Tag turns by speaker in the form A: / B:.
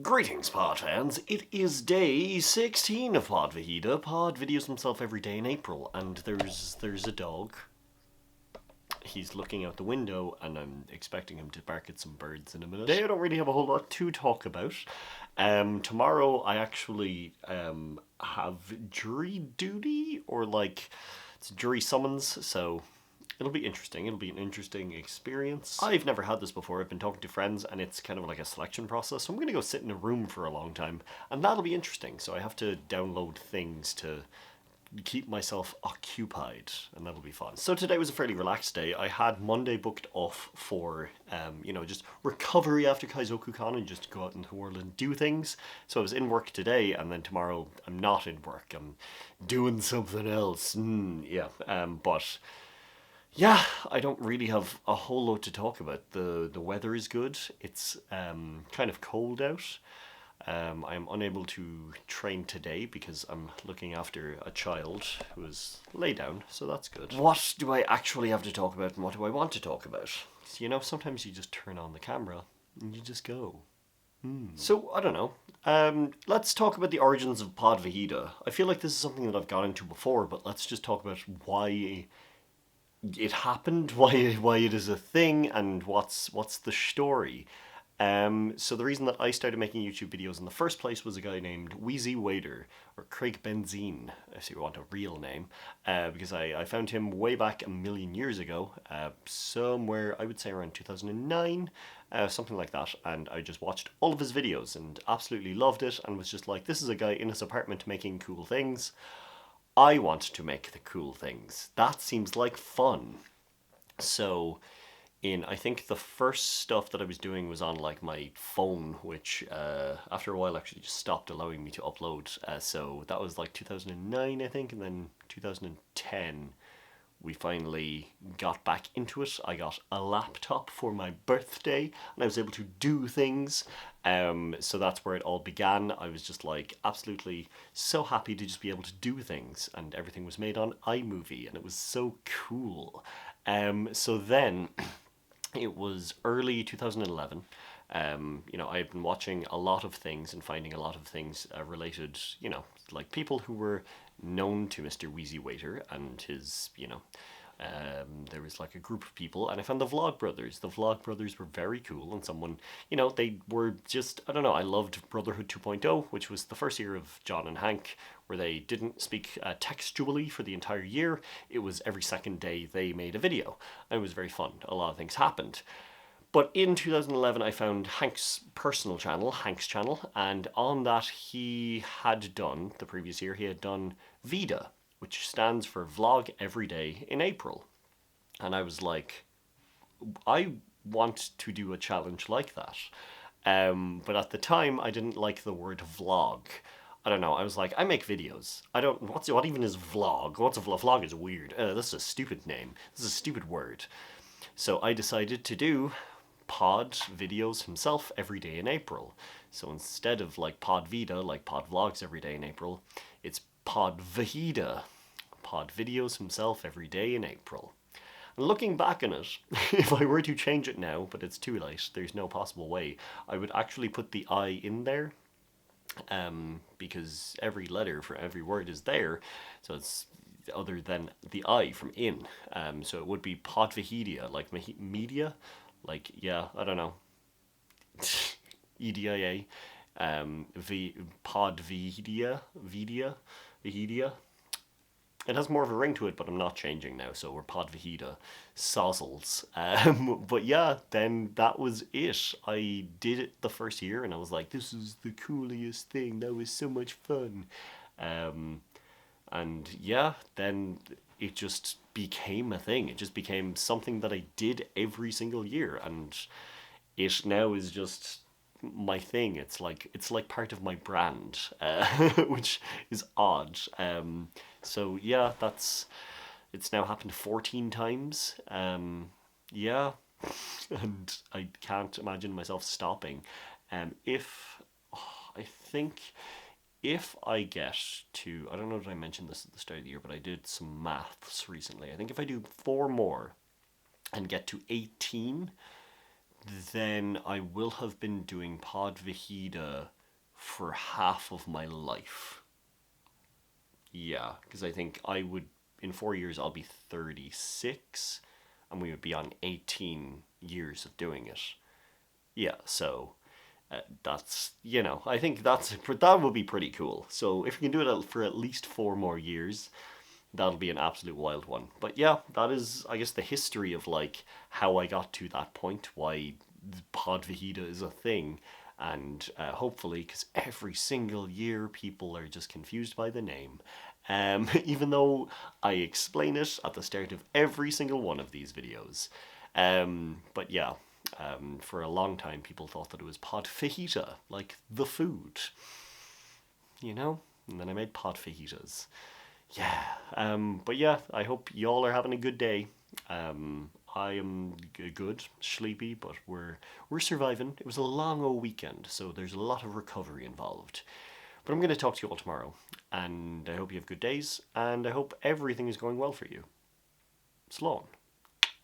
A: Greetings, Pod fans. It is day 16 of PodVHEDA. Pod videos himself every day in April, and there's a dog. He's looking out the window, and I'm expecting him to bark at some birds in a minute. Today I don't really have a whole lot to talk about. Tomorrow I actually have jury duty, or it's jury summons, so it'll be interesting. It'll be an interesting experience. I've never had this before. I've been talking to friends, and it's kind of like a selection process. So I'm going to go sit in a room for a long time, and that'll be interesting. So I have to download things to keep myself occupied, and that'll be fun. So today was a fairly relaxed day. I had Monday booked off for, just recovery after Kaizoku-con and just go out in the world and do things. So I was in work today, and then tomorrow I'm not in work. I'm doing something else. But yeah, I don't really have a whole lot to talk about. The weather is good. It's kind of cold out. I'm unable to train today because I'm looking after a child who is laid down, so that's good. What do I actually have to talk about, and what do I want to talk about? Sometimes you just turn on the camera and you just go. So, I don't know. Let's talk about the origins of PodVHEDA. I feel like this is something that I've got into before, but let's just talk about why it happened, why it is a thing, and what's the story. So the reason that I started making YouTube videos in the first place was a guy named Wheezy Wader, or Craig Benzine, if you want a real name, because I found him way back a million years ago, somewhere, I would say around 2009, something like that, and I just watched all of his videos and absolutely loved it, and was just like, this is a guy in his apartment making cool things. I want to make the cool things. That seems like fun. So I think the first stuff that I was doing was on my phone, which after a while actually just stopped allowing me to upload. So that was 2009, I think, and then 2010 we finally got back into it. I got a laptop for my birthday, and I was able to do things. So that's where it all began. I was just absolutely so happy to just be able to do things, and everything was made on iMovie, and it was so cool. So then it was early 2011. I had been watching a lot of things and finding a lot of things related, people who were known to Mr. Wheezy Waiter and his, there was a group of people, and I found the Vlog Brothers. The Vlog Brothers were very cool, and someone, they were just, I don't know, I loved Brotherhood 2.0, which was the first year of John and Hank, where they didn't speak textually for the entire year. It was every second day they made a video, and it was very fun. A lot of things happened. But in 2011, I found Hank's personal channel, Hank's channel, and on that he had done, the previous year, he had done VHEDA, which stands for Vlog Every Day in April. And I was like, I want to do a challenge like that. But at the time, I didn't like the word vlog. I don't know, I was like, I make videos. What even is vlog? What's a vlog? Vlog is weird. This is a stupid name. This is a stupid word. So I decided to do pod videos himself every day in April. So instead of PodVHEDA, pod vlogs every day in April, it's PodVHEDA. Pod videos himself every day in April. And looking back on it, if I were to change it now, but it's too late, there's no possible way, I would actually put the I in there, because every letter for every word is there, so it's other than the I from in. So it would be PodVHEDA, media, yeah, I don't know, EDIA, PodVHEDA, VHEDA. It has more of a ring to it, but I'm not changing now, so we're PodVHEDA Sozzles. But yeah, then that was it. I did it the first year, and I was like, this is the coolest thing. That was so much fun. And yeah, then it just became a thing. It just became something that I did every single year, and it now is just my thing. It's like part of my brand, which is odd. So yeah, it's now happened 14 times. Yeah, and I can't imagine myself stopping. I think if I get to, I don't know if I mentioned this at the start of the year, but I did some maths recently. I think if I do 4 more and get to 18, then I will have been doing PodVHEDA for half of my life. Yeah, because I think in 4 years, I'll be 36, and we would be on 18 years of doing it. Yeah, so that's, I think that would be pretty cool. So if we can do it for at least 4 more years, that'll be an absolute wild one. But yeah, that is, I guess, the history of like how I got to that point, why PodVHEDA is a thing. And hopefully, because every single year people are just confused by the name. Even though I explain it at the start of every single one of these videos. But yeah, for a long time people thought that it was PodVHEDA, like the food. And then I made PodVHEDAs. Yeah, but yeah, I hope y'all are having a good day. I am good, sleepy, but we're surviving. It was a long old weekend, so there's a lot of recovery involved. But I'm going to talk to you all tomorrow, and I hope you have good days, and I hope everything is going well for you. Slán.